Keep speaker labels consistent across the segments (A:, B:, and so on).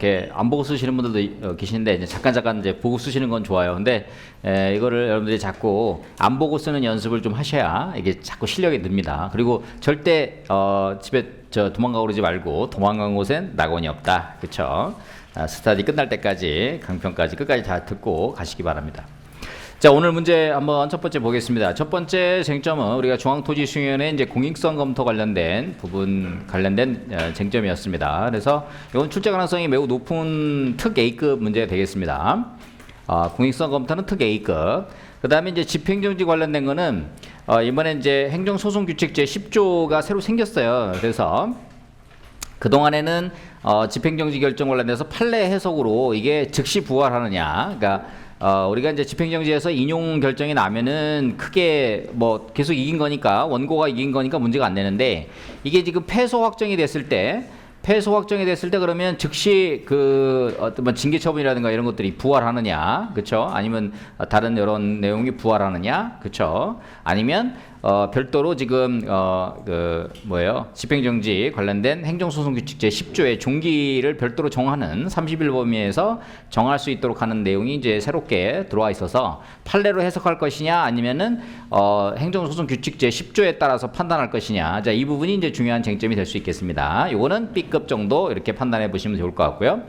A: 이렇게 안 보고 쓰시는 분들도 계시는데 이제 잠깐 이제 보고 쓰시는 건 좋아요. 근데 이거를 여러분들이 자꾸 안 보고 쓰는 연습을 좀 하셔야 이게 자꾸 실력이 늡니다. 그리고 절대 집에 도망가고 그러지 말고 도망간 곳엔 낙원이 없다. 그쵸? 스터디 끝날 때까지 강평까지 끝까지 다 듣고 가시기 바랍니다. 자, 오늘 문제 한번 첫 번째 보겠습니다. 첫 번째 쟁점은 우리가 중앙토지수용의 이제 공익성 검토 관련된 부분 쟁점이었습니다. 그래서 이건 출제 가능성이 매우 높은 특 A급 문제가 되겠습니다. 공익성 검토는 특 A급. 그 다음에 이제 집행정지 관련된 거는 이번에 이제 행정소송규칙 제10조가 새로 생겼어요. 그래서 그동안에는 집행정지 결정 관련돼서 판례 해석으로 이게 즉시 부활하느냐, 그러니까 우리가 이제 집행정지에서 인용 결정이 나면은 크게 뭐 계속 이긴 거니까, 원고가 이긴 거니까 문제가 안 되는데, 이게 지금 패소 확정이 됐을 때 그러면 즉시 어떤 뭐 징계 처분이라든가 이런 것들이 부활하느냐, 그쵸? 아니면 다른 이런 내용이 부활하느냐, 그쵸? 아니면 별도로 지금 집행정지 관련된 행정소송규칙 제10조의 종기를 별도로 정하는 30일 범위에서 정할 수 있도록 하는 내용이 이제 새롭게 들어와 있어서 판례로 해석할 것이냐, 아니면은 행정소송규칙 제10조에 따라서 판단할 것이냐. 자, 이 부분이 이제 중요한 쟁점이 될 수 있겠습니다. 요거는 B급 정도 이렇게 판단해 보시면 좋을 것 같고요.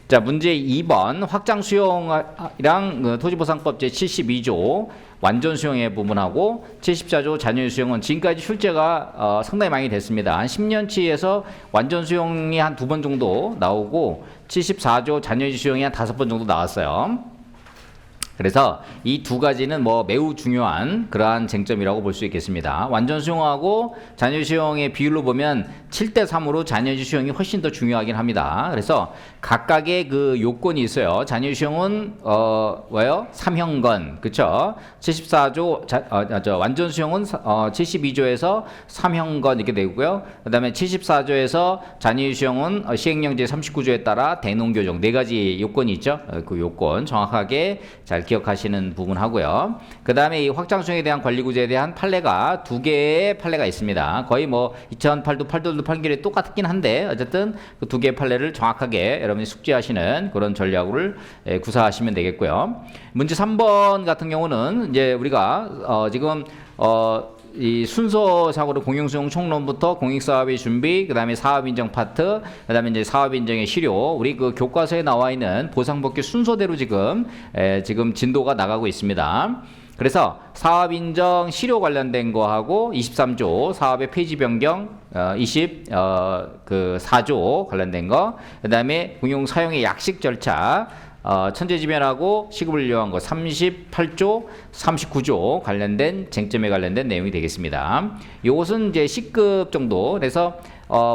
A: 자, 문제 2번 확장 수용이랑 토지보상법 제72조 완전 수용의 부분하고 74조 잔여 수용은 지금까지 출제가 상당히 많이 됐습니다. 한 10년치에서 완전 수용이 한 2번 정도 나오고 74조 잔여 수용이 한 5번 정도 나왔어요. 그래서 이 두 가지는 뭐 매우 중요한 그러한 쟁점이라고 볼 수 있겠습니다. 완전 수용하고 잔여 수용의 비율로 보면 7대3으로 잔여 수용이 훨씬 더 중요하긴 합니다. 그래서 각각의 그 요건이 있어요. 잔여 수용은 뭐예요? 3형건, 그쵸? 74조 완전 수용은 72조에서 3형건 이렇게 되고요. 그다음에 74조에서 잔여 수용은 시행령 제39조에 따라 대농교정, 4가지 요건이 있죠. 그 요건 정확하게 잘 기억하시는 부분 하고요. 그 다음에 이 확장 수용에 대한 관리구제에 대한 판례가 2개의 판례가 있습니다. 거의 뭐 2008도 8도도 판결이 똑같긴 한데 어쨌든 그 2개의 판례를 정확하게 여러분이 숙지하시는 그런 전략을 구사하시면 되겠고요. 문제 3번 같은 경우는 이제 우리가 지금 이 순서상으로 공용수용 총론부터 공익사업의 준비, 그 다음에 사업인정 파트, 그 다음에 이제 사업인정의 실효, 우리 그 교과서에 나와 있는 보상복귀 순서대로 지금 진도가 나가고 있습니다. 그래서 사업인정 실효 관련된 거하고 23조 사업의 폐지 변경 24조 관련된 거, 그 다음에 공용 사용의 약식 절차 천재지변하고 시급을 요한 거 38조, 39조 관련된 쟁점에 관련된 내용이 되겠습니다. 요것은 이제 C급 정도. 그래서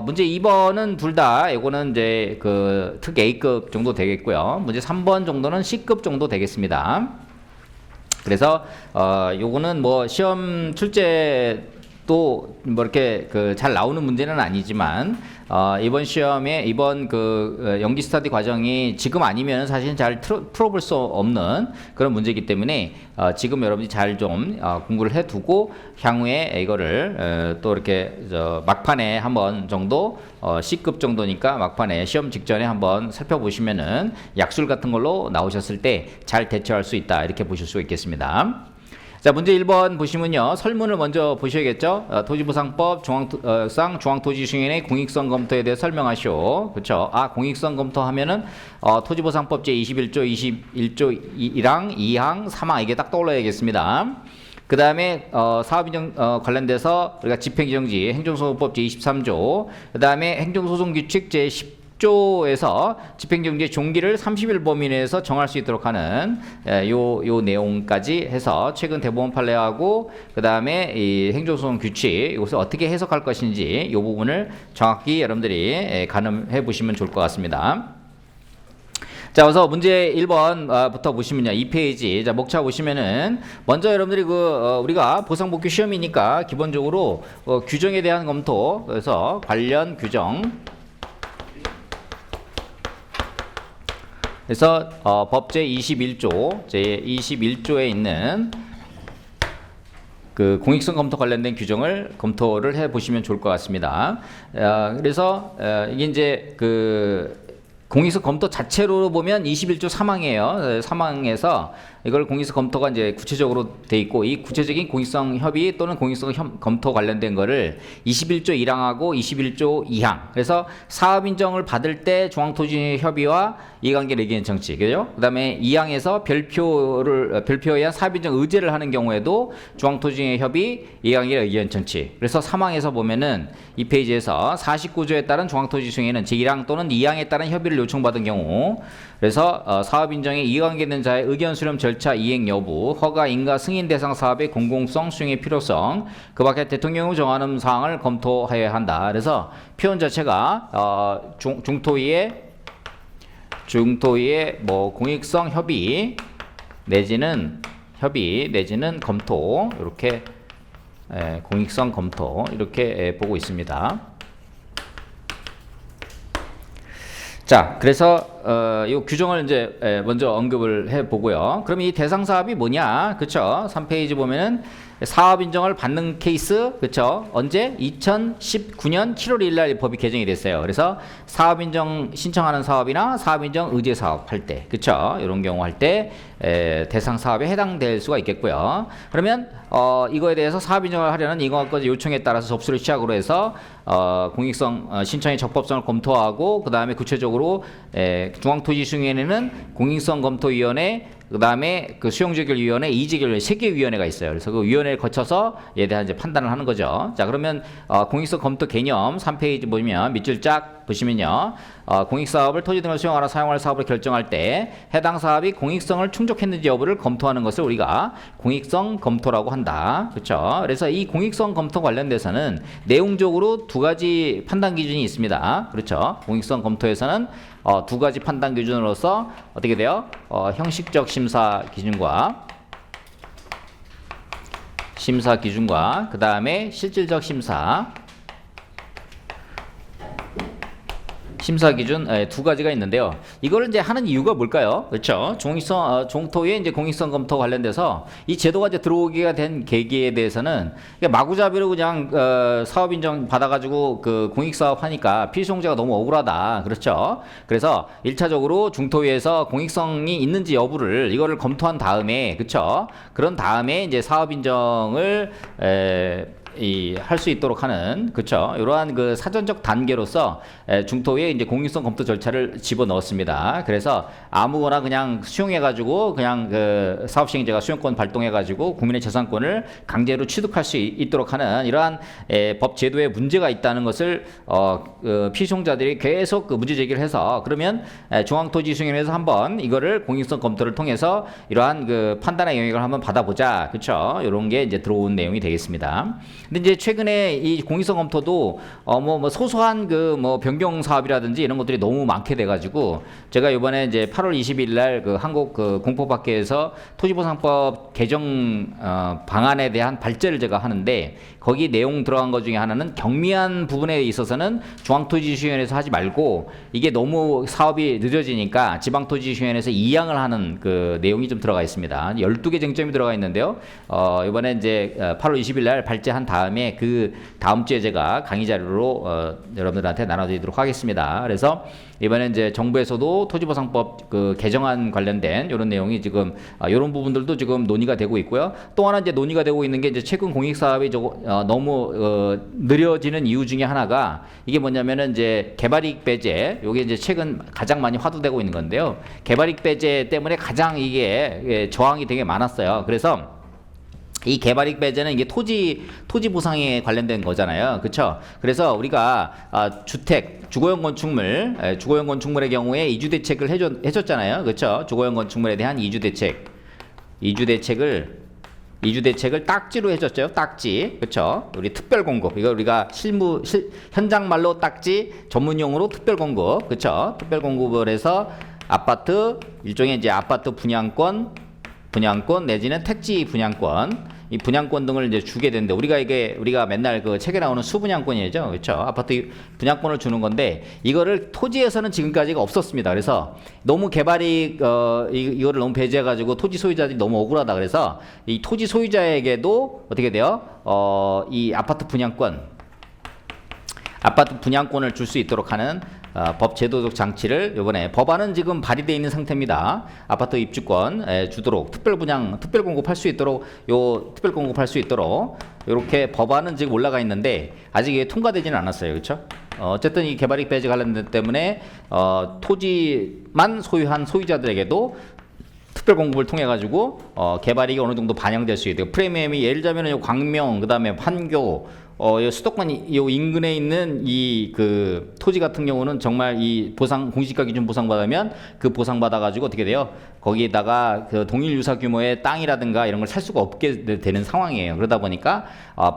A: 문제 2번은 둘 다 이거는 이제 그 특 A급 정도 되겠고요. 문제 3번 정도는 C급 정도 되겠습니다. 그래서 요거는 뭐 시험 출제 또 뭐 이렇게 잘 나오는 문제는 아니지만 이번 시험에 이번 연기 스터디 과정이 지금 아니면 사실 잘 풀어볼 수 없는 그런 문제이기 때문에 지금 여러분이 잘 좀 공부를 해두고 향후에 이거를 또 이렇게 막판에 한번 정도 C급 정도니까 막판에 시험 직전에 한번 살펴보시면은 약술 같은 걸로 나오셨을 때 잘 대처할 수 있다, 이렇게 보실 수 있겠습니다. 자, 문제 1번 보시면요. 설문을 먼저 보셔야겠죠. 토지보상법 중앙토지수용의 공익성 검토에 대해 설명하시오. 그렇죠? 공익성 검토 하면은 토지보상법 제21조, 21조 1항, 2항, 3항 이게 딱 떠올라야겠습니다. 그 다음에 사업인정 관련돼서 우리가 집행정지 행정소송법 제23조, 그 다음에 행정소송규칙 제10조에서 집행정지의 종기를 30일 범위 내에서 정할 수 있도록 하는 요 내용까지 해서 최근 대법원 판례하고 그 다음에 이 행정소송 규칙 이것을 어떻게 해석할 것인지 이 부분을 정확히 여러분들이 가늠해 보시면 좋을 것 같습니다. 자, 그래서 문제 1번부터 보시면요. 2페이지. 자, 목차 보시면은 먼저 여러분들이 우리가 보상복귀 시험이니까 기본적으로 규정에 대한 검토, 그래서 관련 규정, 그래서 법 제21조에 있는 그 공익성 검토 관련된 규정을 검토를 해 보시면 좋을 것 같습니다. 그래서 이게 이제 공익성 검토 자체로 보면 21조 3항이에요. 3항에서 이걸 공익성 검토가 이제 구체적으로 돼 있고, 이 구체적인 공익성 협의 또는 공익성 검토 관련된 거를 21조 1항하고 21조 2항. 그래서 사업 인정을 받을 때 중앙토지 협의와 이해관계 의견 청취. 그죠? 그다음에 2항에서 별표에 의한 사업 인정 의제를 하는 경우에도 중앙토지 협의, 이해관계 의견 청취. 그래서 3항에서 보면은 이 페이지에서 49조에 따른 중앙토지 수행에는 제1항 또는 2항에 따른 협의를 요청받은 경우, 그래서 사업 인정에 이해관계 있는 자의 의견 수렴 절차 이행 여부, 허가, 인가, 승인 대상 사업의 공공성 수행의 필요성, 그 밖에 대통령이 정하는 사항을 검토해야 한다. 그래서 표현 자체가 중토의 뭐 공익성 협의 내지는 검토, 이렇게 공익성 검토 이렇게 보고 있습니다. 자, 그래서 이 규정을 이제 먼저 언급을 해 보고요. 그럼 이 대상 사업이 뭐냐? 그렇죠? 3페이지 보면은 사업 인정을 받는 케이스, 그렇죠? 언제? 2019년 7월 1일 날 법이 개정이 됐어요. 그래서 사업 인정 신청하는 사업이나 사업 인정 의제 사업 할 때, 그렇죠? 이런 경우 할 때 대상 사업에 해당될 수가 있겠고요. 그러면 이거에 대해서 사업 인정을 하려는 이거까지 요청에 따라서 접수를 시작으로 해서 공익성 신청의 적법성을 검토하고, 그 다음에 구체적으로 중앙토지수행에는 공익성검토위원회, 그 다음에 그 수용재결위원회, 이재결위원회 3개 위원회가 있어요. 그래서 그 위원회를 거쳐서 얘에 대한 이제 판단을 하는 거죠. 자, 그러면 공익성 검토 개념 3페이지 보면 밑줄 쫙 보시면요. 공익사업을 토지 등을 수용하라 사용할 사업을 결정할 때 해당 사업이 공익성을 충족했는지 여부를 검토하는 것을 우리가 공익성 검토라고 한다. 그렇죠? 그래서 이 공익성 검토 관련돼서는 내용적으로 2가지 판단 기준이 있습니다. 그렇죠? 공익성 검토에서는 2가지 판단 기준으로서 어떻게 돼요? 형식적 심사 기준과 그 다음에 실질적 심사 기준 2가지가 있는데요. 이걸 이제 하는 이유가 뭘까요? 그렇죠? 중토의 이제 공익성 검토 관련돼서 이 제도가 이제 들어오게 된 계기에 대해서는 마구잡이로 그냥 사업 인정 받아가지고 그 공익 사업 하니까 피수용자가 너무 억울하다. 그렇죠? 그래서 1차적으로 중토위에서 공익성이 있는지 여부를 이거를 검토한 다음에, 그렇죠? 그런 다음에 이제 사업 인정을 할 수 있도록 하는, 그렇죠? 이러한 그 사전적 단계로서 중토위에 이제 공익성 검토 절차를 집어 넣었습니다. 그래서 아무거나 그냥 수용해가지고 그냥 그 사업시행자가 수용권 발동해가지고 국민의 재산권을 강제로 취득할 수 있도록 하는 이러한 법 제도에 문제가 있다는 것을 피수용자들이 계속 그 문제 제기를 해서, 그러면 중앙토지수행에서 한번 이거를 공익성 검토를 통해서 이러한 그 판단의 영역을 한번 받아보자, 그렇죠? 이런 게 이제 들어온 내용이 되겠습니다. 근데 이제 최근에 이 공익성 검토도 뭐 소소한 그 뭐 변경 사업이라든지 이런 것들이 너무 많게 돼가지고, 제가 이번에 이제 8월 20일 날 그 한국 그 공포학회에서 토지보상법 개정 방안에 대한 발제를 제가 하는데, 거기 내용 들어간 것 중에 하나는 경미한 부분에 있어서는 중앙토지주시위원회에서 하지 말고, 이게 너무 사업이 늦어지니까 지방토지주시위원회에서 이양을 하는 그 내용이 좀 들어가 있습니다. 12개 쟁점이 들어가 있는데요. 이번에 이제 8월 20일 날 발제한 다음에 그 다음 주에 제가 강의 자료로 여러분들한테 나눠드리도록 하겠습니다. 그래서 이번에 이제 정부에서도 토지보상법 그 개정안 관련된 이런 내용이 지금 이런 부분들도 지금 논의가 되고 있고요. 또 하나 이제 논의가 되고 있는 게 이제 최근 공익사업이 너무 느려지는 이유 중에 하나가 이게 뭐냐면은 이제 개발이익 배제, 요게 이제 최근 가장 많이 화두되고 있는 건데요. 개발이익 배제 때문에 가장 이게 저항이 되게 많았어요. 그래서 이 개발이익 배제는 이게 토지 보상에 관련된 거잖아요. 그렇죠? 그래서 우리가 주거용 건축물의 경우에 이주 대책을 해줬잖아요. 그렇죠? 주거용 건축물에 대한 이주 대책을 딱지로 해줬죠. 딱지. 그렇죠? 우리 특별 공급. 이거 우리가 현장 말로 딱지, 전문용어로 특별 공급. 그렇죠? 특별 공급을 해서 일종의 이제 아파트 분양권 내지는 택지 분양권, 이 분양권 등을 이제 주게 되는데, 우리가 맨날 그 책에 나오는 수분양권이죠, 그렇죠? 아파트 분양권을 주는 건데, 이거를 토지에서는 지금까지가 없었습니다. 그래서 너무 개발이 이거를 너무 배제해가지고 토지 소유자들이 너무 억울하다. 그래서 이 토지 소유자에게도 어떻게 돼요? 이 아파트 분양권을 줄 수 있도록 하는 법 제도적 장치를 이번에 법안은 지금 발의되어 있는 상태입니다. 아파트 입주권 주도록 특별 공급할 수 있도록 이렇게 법안은 지금 올라가 있는데 아직 이게 통과되지는 않았어요. 그렇죠? 어쨌든 이 개발이익 배제 관련된 때문에 토지만 소유한 소유자들에게도 특별 공급을 통해 가지고 개발이익이 어느 정도 반영될 수 있도록 프리미엄이 예를 들자면 광명 그다음에 판교 수도권 인근에 있는 이 그 토지 같은 경우는 정말 이 공시가 기준 보상받으면 그 보상받아가지고 어떻게 돼요? 거기에다가 그 동일 유사 규모의 땅이라든가 이런 걸 살 수가 없게 되는 상황이에요. 그러다 보니까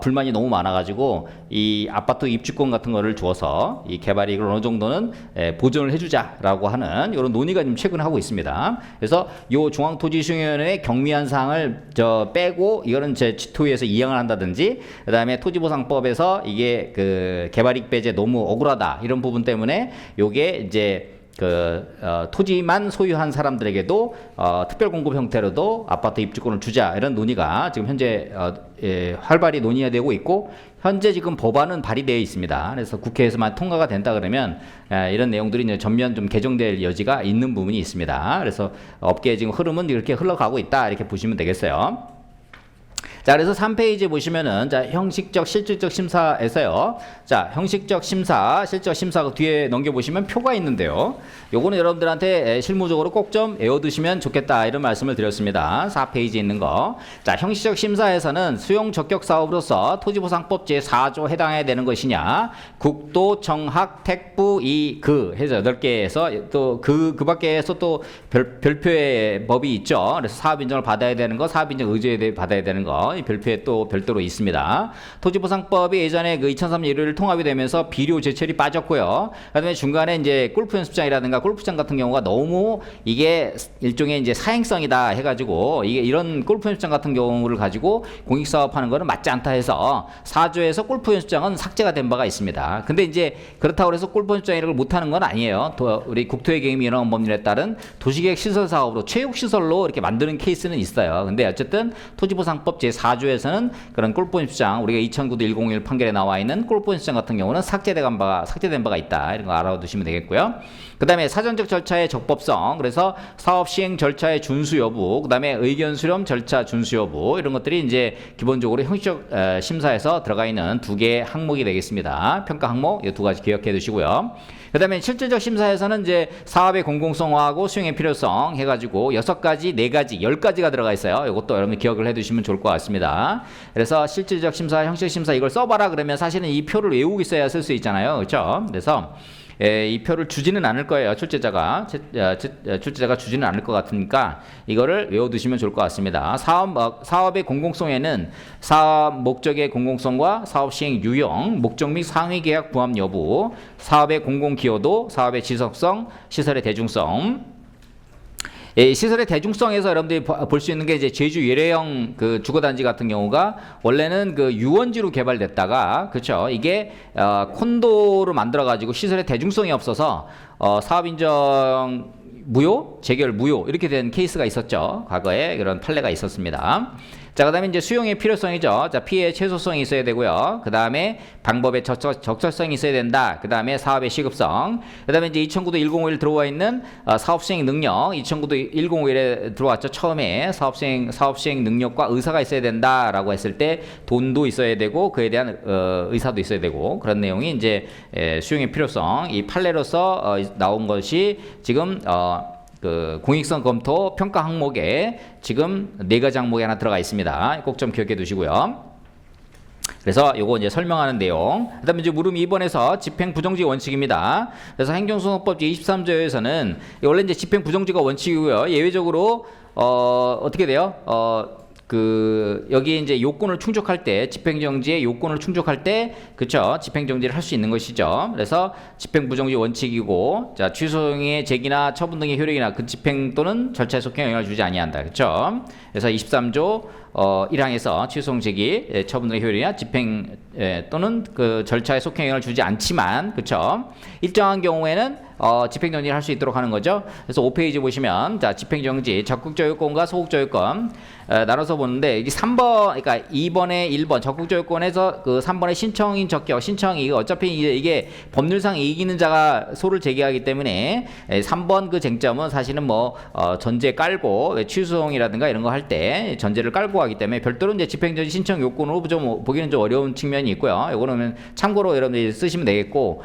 A: 불만이 너무 많아가지고 이 아파트 입주권 같은 거를 주어서 이 개발이익을 어느 정도는 보존을 해주자라고 하는 이런 논의가 지금 최근에 하고 있습니다. 그래서 요 중앙토지수용위원회 경미한 사항을 빼고 이거는 제 지토위에서 이양을 한다든지 그다음에 토지보상법에서 이게 그 개발이익 배제 너무 억울하다 이런 부분 때문에 요게 이제 토지만 소유한 사람들에게도 특별 공급 형태로도 아파트 입주권을 주자 이런 논의가 지금 현재 활발히 논의가 되고 있고 현재 지금 법안은 발의되어 있습니다. 그래서 국회에서만 통과가 된다 그러면 이런 내용들이 이제 전면 좀 개정될 여지가 있는 부분이 있습니다. 그래서 업계의 지금 흐름은 이렇게 흘러가고 있다 이렇게 보시면 되겠어요. 자, 그래서 3페이지 보시면은, 자, 형식적, 실질적 심사에서요. 자, 형식적 심사, 실질적 심사 뒤에 넘겨보시면 표가 있는데요. 요거는 여러분들한테 실무적으로 꼭 좀 외워두시면 좋겠다. 이런 말씀을 드렸습니다. 4페이지에 있는 거. 자, 형식적 심사에서는 수용 적격 사업으로서 토지보상법 제4조 해당해야 되는 것이냐, 국도, 정학, 택부, 해서 8개에서 또 그 밖에서 또 별표의 법이 있죠. 그래서 사업 인정을 받아야 되는 거, 사업 인정 의제에 받아야 되는 거. 별표에 또 별도로 있습니다. 토지보상법이 예전에 그 2003년 1월 통합이 되면서 비료 제철이 빠졌고요. 그다음에 중간에 이제 골프 연습장이라든가 골프장 같은 경우가 너무 이게 일종의 이제 사행성이다 해가지고 이게 이런 골프 연습장 같은 경우를 가지고 공익사업하는 거는 맞지 않다 해서 4조에서 골프 연습장은 삭제가 된 바가 있습니다. 근데 이제 그렇다고 해서 골프 연습장이라고 못하는 건 아니에요. 우리 국토의 계획 이런 법률에 따른 도시계획 시설 사업으로 체육시설로 이렇게 만드는 케이스는 있어요. 근데 어쨌든 토지보상법 제4조에서는 그런 골프 연습장 우리가 2009도 101 판결에 나와 있는 골프 연습장 같은 경우는 삭제된 바가 있다. 이런 거 알아두시면 되겠고요. 그 다음에 사전적 절차의 적법성, 그래서 사업 시행 절차의 준수 여부, 그 다음에 의견 수렴 절차 준수 여부, 이런 것들이 이제 기본적으로 형식적 심사에서 들어가 있는 2개의 항목이 되겠습니다. 평가 항목, 이 2가지 기억해 두시고요. 그 다음에 실질적 심사에서는 이제 사업의 공공성화하고 수용의 필요성 해가지고 6가지, 4가지, 10가지가 들어가 있어요. 이것도 여러분이 기억을 해 두시면 좋을 것 같습니다. 그래서 실질적 심사, 형식적 심사 이걸 써봐라 그러면 사실은 이 표를 외우고 있어야 쓸 수 있잖아요. 그렇죠? 그래서 이 표를 주지는 않을 거예요. 출제자가 주지는 않을 것 같으니까 이거를 외워두시면 좋을 것 같습니다. 사업의 공공성에는 사업 목적의 공공성과 사업 시행 유형, 목적 및 상위 계약 부합 여부, 사업의 공공 기여도, 사업의 지속성, 시설의 대중성. 시설의 대중성에서 여러분들이 볼 수 있는 게 이제 제주 예래형 그 주거단지 같은 경우가 원래는 그 유원지로 개발됐다가 그렇죠. 이게 콘도로 만들어 가지고 시설의 대중성이 없어서 사업 인정 무효, 재결 무효 이렇게 된 케이스가 있었죠. 과거에 그런 판례가 있었습니다. 자, 그 다음에 이제 수용의 필요성이죠. 자, 피해 최소성이 있어야 되고요. 그 다음에 방법의 적절성이 있어야 된다. 그 다음에 사업의 시급성. 그 다음에 이제 2009도 101 들어와 있는 사업 시행 능력. 2009도 101에 들어왔죠. 처음에 사업 시행 능력과 의사가 있어야 된다라고 했을 때 돈도 있어야 되고 그에 대한 의사도 있어야 되고 그런 내용이 이제 수용의 필요성. 이 판례로서 나온 것이 지금 그 공익성 검토 평가 항목에 지금 4가지 항목이 하나 들어가 있습니다. 꼭 좀 기억해 두시고요. 그래서 요거 이제 설명하는 내용. 그다음에 이제 물음 2번에서 집행 부정지 원칙입니다. 그래서 행정소송법 제23조에서는 원래 이제 집행 부정지가 원칙이고요. 예외적으로 어떻게 돼요? 여기 이제 요건을 충족할 때, 집행정지의 요건을 충족할 때, 그쵸? 집행정지를 할 수 있는 것이죠. 그래서 집행부정지 원칙이고, 자, 취소의 제기나 처분 등의 효력이나 그 집행 또는 절차에 속해 영향을 주지 아니한다. 그쵸? 그래서 23조, 1항에서 취소송 제기 처분의 효력이나 집행 또는 그 절차에 속행 영향을 주지 않지만 그쵸 일정한 경우에는 집행정지를 할 수 있도록 하는 거죠. 그래서 5페이지 보시면 자 집행정지 적극적 요건과 소극적 요건 나눠서 보는데 이게 3번 그러니까 2번에 1번 적극적 요건에서 그 3번의 신청인 적격 신청이 어차피 이게 법률상 이기는 자가 소를 제기하기 때문에 3번 그 쟁점은 사실은 뭐 전제 깔고 취소송이라든가 이런 거 할 때 전제를 깔고 하기 때문에 별도로 이제 집행정지 신청 요건으로 좀 보기는 좀 어려운 측면이 있고요. 요거는 참고로 여러분들이 쓰시면 되겠고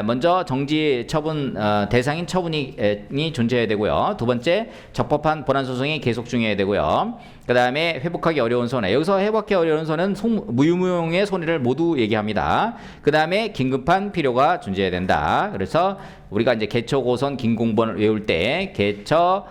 A: 먼저 정지 처분 대상인 처분이 존재해야 되고요. 두 번째 적법한 본안 소송이 계속 중요해야 되고요. 그 다음에 회복하기 어려운 손해. 여기서 회복하기 어려운 손해는 무유무용의 손해를 모두 얘기합니다. 그 다음에 긴급한 필요가 존재해야 된다. 그래서 우리가 이제 개처고선 긴공본을 외울 때 개처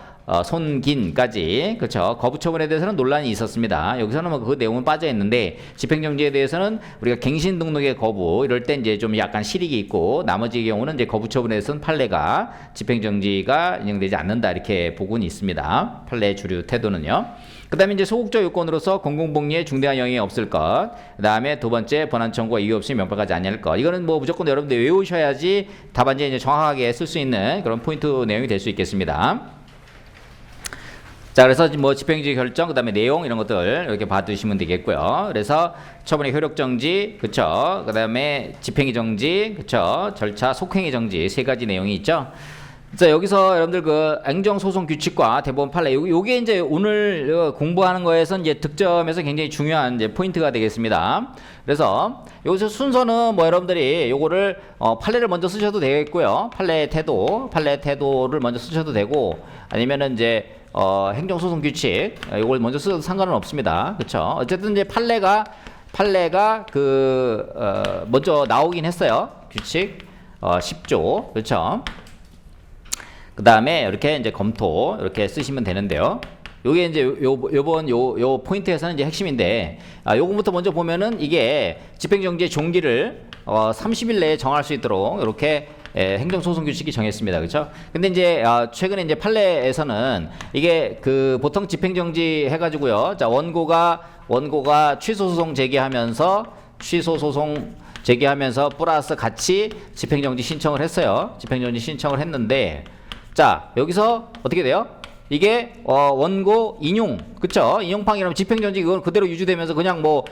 A: 손긴까지 그렇죠. 거부 처분에 대해서는 논란이 있었습니다. 여기서는 뭐 그 내용은 빠져 있는데 집행정지에 대해서는 우리가 갱신 등록의 거부 이럴 때 이제 좀 약간 실익이 있고 나머지 경우는 이제 거부 처분에 대해서는 판례가 집행정지가 인정되지 않는다 이렇게 보고는 있습니다. 판례 주류 태도는요. 그 다음에 이제 소극적 요건으로서 공공복리에 중대한 영향이 없을 것. 그 다음에 두 번째 본안 청구가 이유 없이 면박하지 않을 것. 이거는 뭐 무조건 여러분들 외우셔야지 답안지에 이제 정확하게 쓸 수 있는 그런 포인트 내용이 될 수 있겠습니다. 자, 그래서 뭐 집행정지 결정, 그 다음에 내용 이런 것들 이렇게 봐두시면 되겠고요. 그래서 처분의 효력 정지, 그쵸? 그 다음에 집행의 정지, 그쵸? 절차 속행의 정지 세 가지 내용이 있죠. 자, 여기서 여러분들 그 행정소송 규칙과 대법원 판례 요게 이제 오늘 공부하는 거에서 이제 득점에서 굉장히 중요한 이제 포인트가 되겠습니다. 그래서 여기서 순서는 뭐 여러분들이 요거를 판례를 먼저 쓰셔도 되겠고요. 판례 태도를 먼저 쓰셔도 되고 아니면은 이제 행정소송 규칙 이걸 먼저 써도 상관은 없습니다. 그렇죠? 어쨌든 이제 판례가 먼저 나오긴 했어요. 규칙 10조 그렇죠? 그 다음에 이렇게 이제 검토 이렇게 쓰시면 되는데요. 요게 이제 요번 포인트에서는 이제 핵심인데 요거부터 먼저 보면은 이게 집행정지의 종기를 30일 내에 정할 수 있도록 이렇게 행정소송 규칙이 정했습니다. 그렇죠? 근데 이제 최근에 이제 판례에서는 이게 그 보통 집행정지 해가지고요. 자 원고가 취소소송 제기하면서 플러스 같이 집행정지 신청을 했어요. 집행정지 신청을 했는데 자 여기서 어떻게 돼요? 이게 원고 인용 그쵸? 인용판이라면 집행정지 이건 그대로 유지되면서 그냥 뭐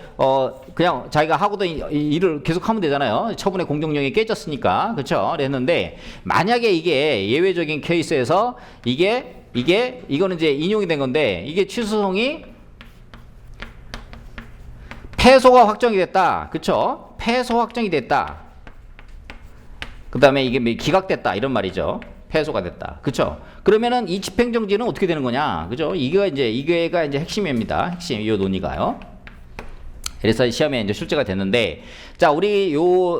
A: 그냥 자기가 하고도 일을 계속 하면 되잖아요. 처분의 공정력이 깨졌으니까 그쵸? 그랬는데 만약에 이게 예외적인 케이스에서 이거는 이제 인용이 된 건데 이게 취소송이 패소가 확정이 됐다 그쵸? 패소 확정이 됐다 그 다음에 이게 기각됐다 이런 말이죠. 패소가 됐다. 그쵸? 그러면은 이 집행정지는 어떻게 되는 거냐? 그죠? 이게가 이제 핵심입니다. 핵심, 이 논의가요. 그래서 시험에 이제 출제가 됐는데, 자, 우리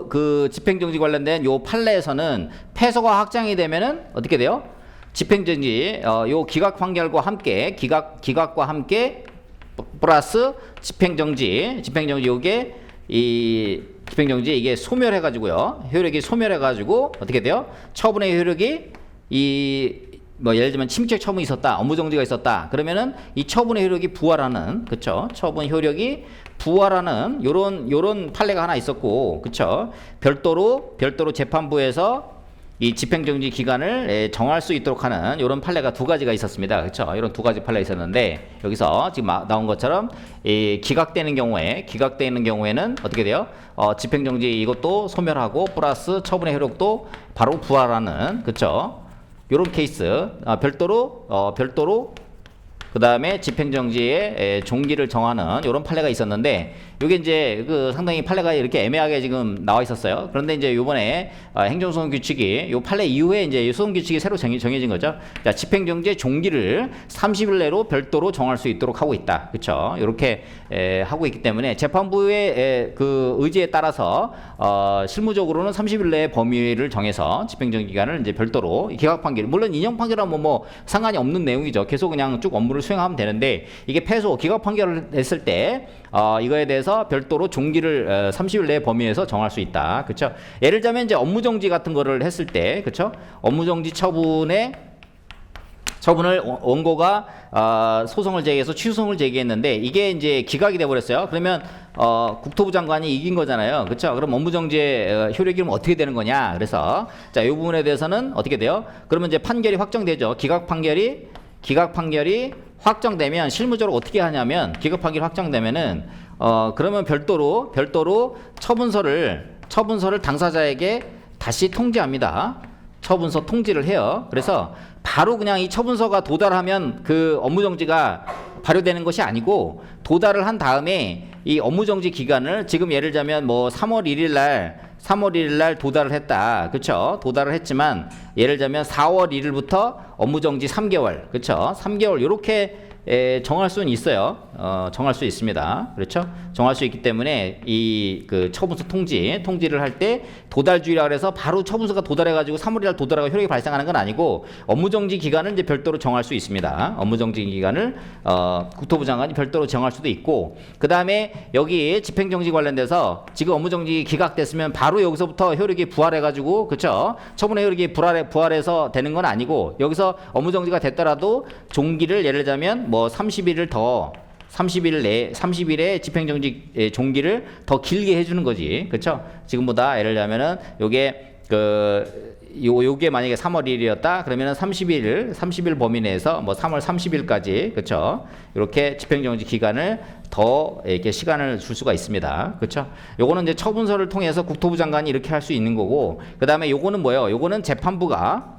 A: 그 집행정지 관련된 요 판례에서는 패소가 확정이 되면은 어떻게 돼요? 집행정지, 요 기각 판결과 함께, 기각과 함께, 플러스 집행정지 요게, 집행정지 이게 소멸해가지고요. 효력이 소멸해가지고 어떻게 돼요? 처분의 효력이 뭐 예를 들면 침책 처분이 있었다, 업무정지가 있었다. 그러면은 이 처분의 효력이 부활하는, 그쵸? 처분 효력이 부활하는 요런 판례가 하나 있었고, 그쵸? 별도로 재판부에서 이 집행정지 기간을 정할 수 있도록 하는 이런 판례가 두 가지가 있었습니다. 그렇죠? 이런 두 가지 판례가 있었는데 여기서 지금 나온 것처럼 이 기각되는 경우에는 어떻게 돼요? 집행정지 이것도 소멸하고 플러스 처분의 효력도 바로 부활하는 그렇죠? 이런 케이스 별도로 그 다음에 집행정지의 종기를 정하는 이런 판례가 있었는데 이게 이제 상당히 판례가 이렇게 애매하게 지금 나와 있었어요. 그런데 이제 요번에 행정소송 규칙이 요 판례 이후에 이제 소송 규칙이 새로 정해진 거죠. 자, 집행정지의 종기를 30일 내로 별도로 정할 수 있도록 하고 있다. 그렇죠? 이렇게 하고 있기 때문에 재판부의 그 의지에 따라서 실무적으로는 30일 내의 범위를 정해서 집행정지 기간을 이제 별도로 기각 판결 물론 인용 판결하면 뭐 상관이 없는 내용이죠. 계속 그냥 쭉 업무를 수행하면 되는데 이게 패소 기각 판결을 했을 때 이거에 대해서 별도로 종기를 30일 내의 범위에서 정할 수 있다. 그렇죠? 예를 들자면 이제 업무정지 같은 거를 했을 때, 그렇죠? 업무정지 처분에 처분을 원고가 소송을 제기해서 취소송을 제기했는데 이게 이제 기각이 돼 버렸어요. 그러면 국토부 장관이 이긴 거잖아요. 그렇죠? 그럼 업무정지의 효력이 어떻게 되는 거냐? 그래서 자, 이 부분에 대해서는 어떻게 돼요? 그러면 이제 판결이 확정되죠. 기각 판결이 확정되면 실무적으로 어떻게 하냐면 기각 판결이 확정되면은 그러면 별도로 처분서를 당사자에게 다시 통지합니다. 처분서 통지를 해요. 그래서 바로 그냥 이 처분서가 도달하면 그 업무정지가 발효되는 것이 아니고 도달을 한 다음에 이 업무정지 기간을 지금 예를 들자면 뭐 3월 1일 날 도달을 했다. 그렇죠? 도달을 했지만 예를 들자면 4월 1일부터 업무정지 3개월. 그렇죠? 3개월 요렇게 정할 수는 있어요. 정할 수 있습니다. 그렇죠? 정할 수 있기 때문에 이 그 처분서 통지를 할 때 도달주의라 그래서 바로 처분서가 도달해가지고 3월이날 도달하고 효력이 발생하는 건 아니고 업무정지 기간을 이제 별도로 정할 수 있습니다. 업무정지 기간을 국토부 장관이 별도로 정할 수도 있고 그 다음에 여기 집행정지 관련돼서 지금 업무정지 기각됐으면 바로 여기서부터 효력이 부활해가지고 그렇죠? 처분의 효력이 부활해서 되는 건 아니고 여기서 업무정지가 됐더라도 종기를 예를 들자면 뭐 30일에 집행정지 종기를 더 길게 해주는 거지. 그렇죠? 지금보다 예를 들자면은 요게 요게 만약에 3월 1일이었다 그러면은 30일 범위 내에서 뭐 3월 30일까지 그렇죠? 이렇게 집행정지 기간을 더 이렇게 시간을 줄 수가 있습니다. 그렇죠? 요거는 이제 처분서를 통해서 국토부 장관이 이렇게 할 수 있는 거고 그다음에 요거는 뭐예요? 요거는 재판부가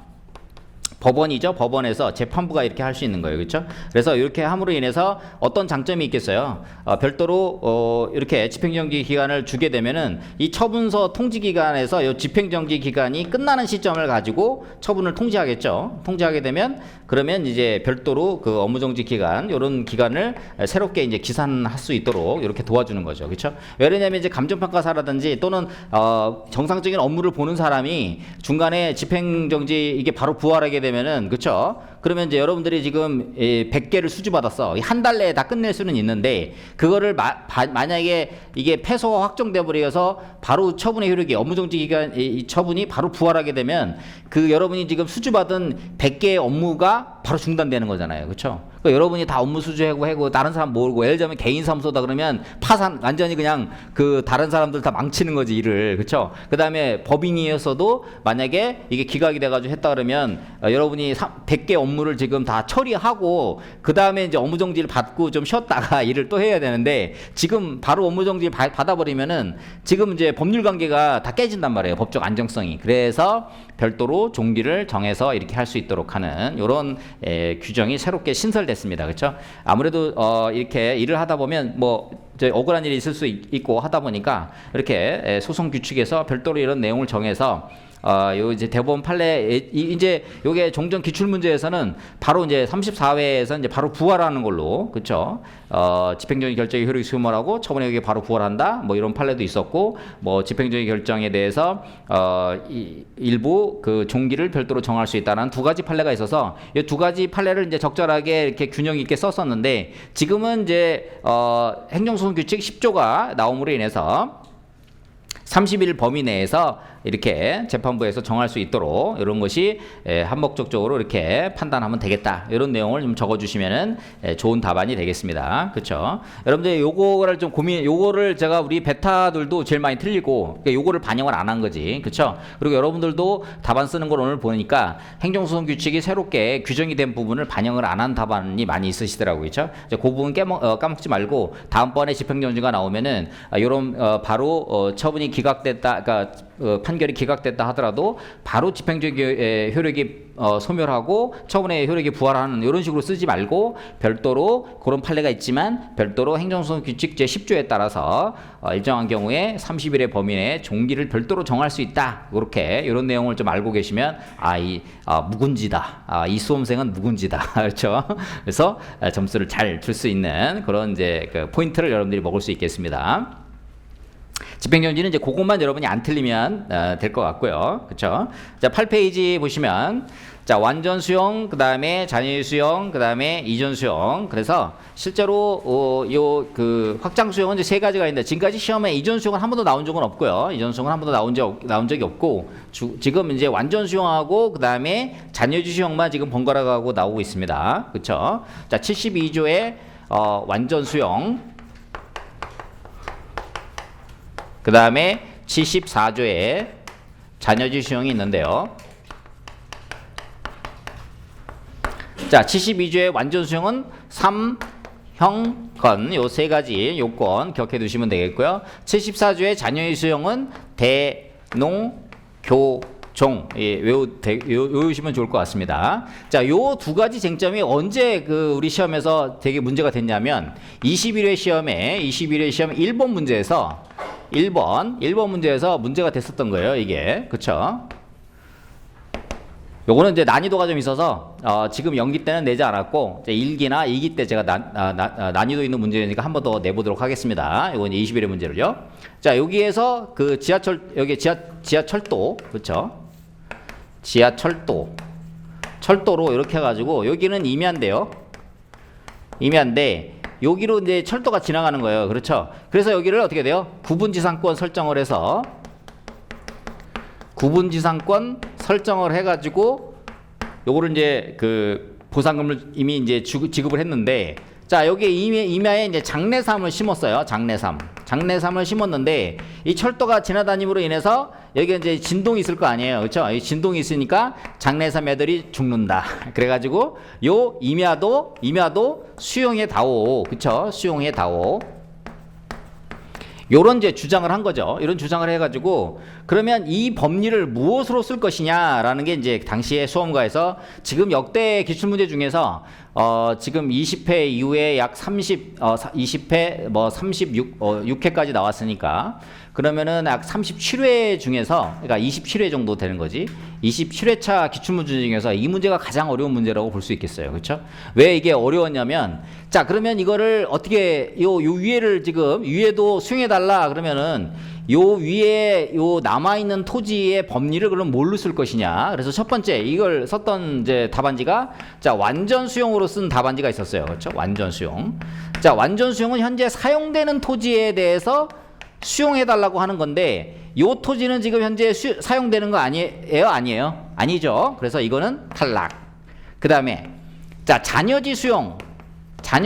A: 법원이죠. 법원에서 재판부가 이렇게 할 수 있는 거예요. 그렇죠? 그래서 이렇게 함으로 인해서 어떤 장점이 있겠어요? 별도로 이렇게 집행정지 기간을 주게 되면은 이 처분서 통지 기간에서 이 집행정지 기간이 끝나는 시점을 가지고 처분을 통지하겠죠. 통지하게 되면 그러면 이제 별도로 그 업무정지 기간 이런 기간을 새롭게 이제 기산할 수 있도록 이렇게 도와주는 거죠. 그렇죠? 왜냐하면 이제 감정평가사라든지 또는 정상적인 업무를 보는 사람이 중간에 집행정지 이게 바로 부활하게 되면은 그렇죠? 그러면 이제 여러분들이 지금 100개를 수주받았어. 한 달 내에 다 끝낼 수는 있는데 그거를 만약에 이게 패소가 확정돼 버려서 바로 처분의 효력이 업무정지 기간 이 처분이 바로 부활하게 되면 그 여러분이 지금 수주받은 100개의 업무가 바로 중단되는 거잖아요. 그렇죠? 그러니까 여러분이 다 업무 수주하고 다른 사람 모으고 예를 들자면 개인 사무소다 그러면 파산 완전히 그냥 그 다른 사람들 다 망치는 거지 일을. 그렇죠? 그다음에 법인이었어도 만약에 이게 기각이 돼 가지고 했다 그러면 여러분이 100개 업무를 지금 다 처리하고 그다음에 이제 업무정지를 받고 좀 쉬었다가 일을 또 해야 되는데 지금 바로 업무정지 받아버리면은 지금 이제 법률 관계가 다 깨진단 말이에요. 법적 안정성이. 그래서 별도로 종기를 정해서 이렇게 할 수 있도록 하는 이런 규정이 새롭게 신설됐습니다. 그렇죠? 아무래도 이렇게 일을 하다 보면 뭐 억울한 일이 있을 수 있고 하다 보니까 이렇게 소송 규칙에서 별도로 이런 내용을 정해서 요 이제 대법원 판례 이제 요게 종전 기출 문제에서는 바로 이제 34회에서 이제 바로 부활하는 걸로 그렇죠? 집행정지 결정의 효력이 소멸하고 처분의 효력이 바로 부활한다. 뭐 이런 판례도 있었고 뭐 집행정지 결정에 대해서 일부 그 종기를 별도로 정할 수 있다는 두 가지 판례가 있어서 이 두 가지 판례를 이제 적절하게 이렇게 균형 있게 썼었는데 지금은 이제 행정소송 규칙 10조가 나옴으로 인해서 30일 범위 내에서 이렇게 재판부에서 정할 수 있도록 이런 것이 한목적적으로 이렇게 판단하면 되겠다. 이런 내용을 좀 적어주시면은 좋은 답안이 되겠습니다. 그렇죠? 여러분들 요거를 좀 요거를 제가 우리 베타들도 제일 많이 틀리고 그러니까 요거를 반영을 안 한 거지. 그렇죠? 그리고 여러분들도 답안 쓰는 걸 오늘 보니까 행정소송 규칙이 새롭게 규정이 된 부분을 반영을 안 한 답안이 많이 있으시더라고요. 그렇죠? 그 부분 까먹지 말고 다음번에 집행정지가 나오면은 요런 바로 처분이 기각됐다. 그러니까 판결이 기각됐다 하더라도 바로 집행정지 효력이 소멸하고 처분의 효력이 부활하는 이런 식으로 쓰지 말고 별도로 그런 판례가 있지만 별도로 행정소송 규칙 제10조에 따라서 일정한 경우에 30일의 범위 내에 종기를 별도로 정할 수 있다. 이렇게 이런 내용을 좀 알고 계시면 묵은지다. 이 수험생은 묵은지다. 그렇죠? 그래서 점수를 잘 줄 수 있는 그런 이제 그 포인트를 여러분들이 먹을 수 있겠습니다. 집행정지는 이제 그것만 여러분이 안 틀리면 될 것 같고요. 그렇죠? 자, 8페이지 보시면 자, 완전 수용, 그 다음에 잔여유 수용, 그 다음에 이전 수용. 그래서 실제로 요 그 확장 수용은 이제 세 가지가 있는데 지금까지 시험에 이전 수용은 한 번도 나온 적은 없고요. 이전 수용은 한 번도 나온 적이 없고 지금 이제 완전 수용하고 그 다음에 잔여유 수용만 지금 번갈아 가고 나오고 있습니다. 그렇죠? 자, 72조의 완전 수용. 그 다음에 74조에 잔여유 수용이 있는데요. 자, 72조의 완전 수용은 3형건 요 세 가지 요건 기억해 두시면 되겠고요. 74조의 잔여유 수용은 대농교종 외우시면 좋을 것 같습니다. 자, 요 두 가지 쟁점이 언제 우리 시험에서 되게 문제가 됐냐면 21회 시험에 1번 문제에서 1번 문제에서 문제가 됐었던 거예요, 이게. 그쵸? 요거는 이제 난이도가 좀 있어서 지금 연기 때는 내지 않았고 이제 1기나 2기 때 제가 난이도 있는 문제니까 한 번 더 내보도록 하겠습니다. 요건 21회 문제를요. 자, 여기에서 그 지하철도 그렇죠? 철도로 이렇게 해가지고 여기는 임야인데요. 임야인데 여기로 이제 철도가 지나가는 거예요. 그렇죠? 그래서 여기를 어떻게 돼요? 구분지상권 설정을 해서 설정을 해가지고 요거를 이제 그 보상금을 이미 이제 지급을 했는데 자, 여기에 임야에 이제 장내삼을 심었어요. 장내삼을 심었는데 이 철도가 지나다님으로 인해서 여기에 이제 진동이 있을 거 아니에요. 그렇죠? 이 진동이 있으니까 장내삼 애들이 죽는다. 그래가지고 요 임야도 수용해 다오. 그렇죠? 수용해 다오. 요런 이제 주장을 한 거죠. 이런 주장을 해가지고 그러면 이 법리를 무엇으로 쓸 것이냐라는 게 이제 당시에 수험가에서 지금 역대 기출문제 중에서 지금 20회 이후에 약 20회 뭐 6회까지 나왔으니까 그러면은 약 37회 중에서 그러니까 27회 정도 되는 거지. 27회차 기출문제 중에서 이 문제가 가장 어려운 문제라고 볼 수 있겠어요. 그렇죠? 왜 이게 어려웠냐면 자, 그러면 이거를 어떻게 요 위에를 지금 위에도 수용해 달라 그러면은 요 위에 요 남아 있는 토지의 법리를 그럼 뭘로 쓸 것이냐. 그래서 첫 번째 이걸 썼던 이제 답안지가 자, 완전 수용으로 쓴 답안지가 있었어요. 그렇죠? 완전 수용. 자, 완전 수용은 현재 사용되는 토지에 대해서 수용해 달라고 하는 건데 요 토지는 지금 현재 사용되는 거 아니에요? 아니죠. 그래서 이거는 탈락. 그 다음에 자, 잔여지 수용. 자,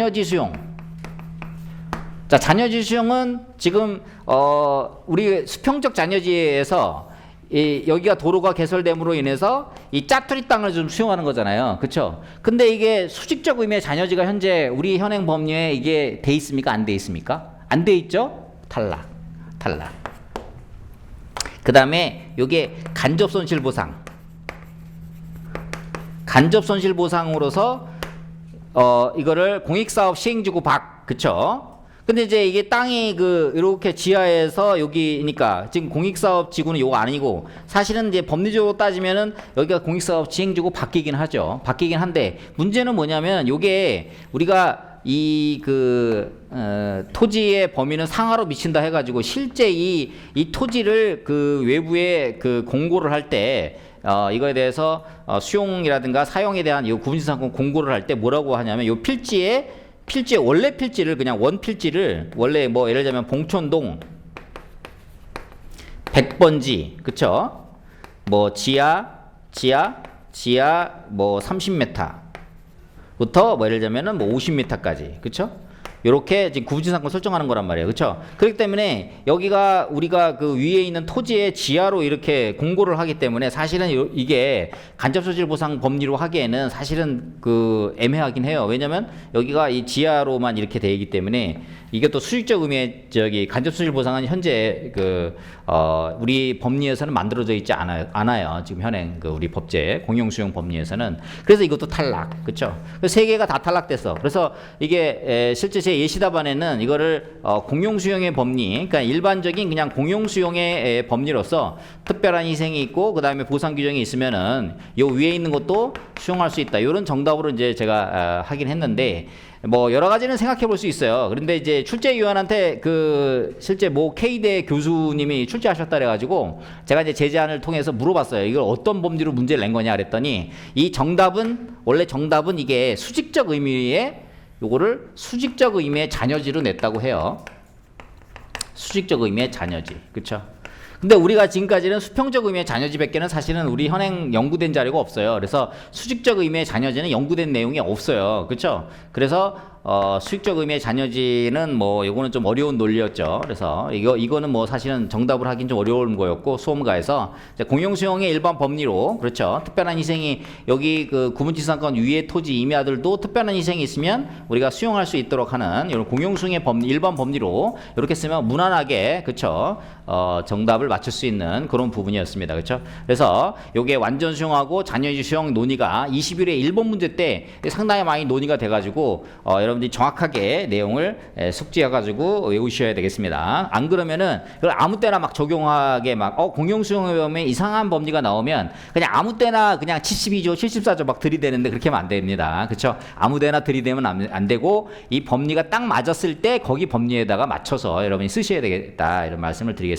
A: 잔여지 수용은 지금 우리 수평적 잔여지에서 여기가 도로가 개설됨으로 인해서 이 짜투리 땅을 좀 수용하는 거잖아요. 그렇죠? 근데 이게 수직적 의미의 잔여지가 현재 우리 현행 법률에 이게 돼 있습니까? 안 돼 있습니까? 안 돼 있죠? 탈락. 그 다음에 요게 간접손실보상. 간접손실보상으로서 이거를 공익사업 시행지구 밖. 그쵸? 근데 이제 이게 땅이 이렇게 지하에서 여기니까 지금 공익사업 지구는 요거 아니고 사실은 이제 법리적으로 따지면은 여기가 공익사업 시행지구 바뀌긴 하죠. 바뀌긴 한데 문제는 뭐냐면 요게 우리가 이 토지의 범위는 상하로 미친다 해가지고 실제 이 토지를 외부에 공고를 할 때 이거에 대해서 수용이라든가 사용에 대한 이 구분지상권 공고를 할 때 뭐라고 하냐면 요 필지의 원래 필지를 그냥 원 필지를 원래 뭐 예를 들자면 봉천동 100번지 그쵸? 뭐 지하 뭐 30m 부터 뭐 예를 들자면은 뭐 50m까지 그쵸? 요렇게 지금 구분지상권 설정하는 거란 말이에요. 그쵸? 그렇기 때문에 여기가 우리가 위에 있는 토지의 지하로 이렇게 공고를 하기 때문에 사실은 이게 간접소질보상 법리로 하기에는 사실은 애매하긴 해요. 왜냐면 여기가 이 지하로만 이렇게 되어 있기 때문에 이게 또 수직적 의미의 간접소질보상은 현재 우리 법리에서는 만들어져 있지 않아요. 지금 현행 우리 법제 공용수용 법리에서는. 그래서 이것도 탈락. 그쵸? 세 개가 다 탈락됐어. 그래서 이게 실제 제 근데 예시답안에는 이거를 공용 수용의 법리, 그러니까 일반적인 그냥 공용 수용의 법리로서 특별한 희생이 있고 그 다음에 보상 규정이 있으면은 요 위에 있는 것도 수용할 수 있다. 이런 정답으로 이제 제가 하긴 했는데 뭐 여러 가지는 생각해 볼 수 있어요. 그런데 이제 출제위원한테 그 실제 모 K대 교수님이 출제하셨다 그래가지고 제가 이제 제재안을 통해서 물어봤어요. 이걸 어떤 법리로 문제를 낸 거냐 그랬더니 이 정답은 원래 정답은 이게 수직적 의미의 요거를 수직적 의미의 잔여지로 냈다고 해요. 수직적 의미의 잔여지. 그쵸? 근데 우리가 지금까지는 수평적 의미의 잔여지밖에는 사실은 우리 현행 연구된 자료가 없어요. 그래서 수직적 의미의 잔여지는 연구된 내용이 없어요. 그렇죠? 그래서 수직적 의미의 잔여지는 뭐 요거는 좀 어려운 논리였죠. 그래서 이거는 뭐 사실은 정답을 하긴 좀 어려운 거였고 수험가에서 공용 수용의 일반 법리로 그렇죠. 특별한 희생이 여기 그 구분지상권 위의 토지 임야들도 특별한 희생이 있으면 우리가 수용할 수 있도록 하는 이런 공용 수용의 법리, 일반 법리로 이렇게 쓰면 무난하게 그렇죠. 정답을 맞출 수 있는 그런 부분이었습니다. 그렇죠? 그래서 요게 완전 수용하고 잔여지 수용 논의가 21회 1번 문제 때 상당히 많이 논의가 돼가지고 여러분들이 정확하게 내용을 숙지해가지고 외우셔야 되겠습니다. 안 그러면은 그걸 아무 때나 막 적용하게 막 공용 수용에 보면 이상한 법리가 나오면 그냥 아무 때나 그냥 72조, 74조 막 들이대는데 그렇게 하면 안 됩니다. 그렇죠? 아무 데나 들이대면 안 되고 이 법리가 딱 맞았을 때 거기 법리에다가 맞춰서 여러분이 쓰셔야 되겠다 이런 말씀을 드리겠습니다.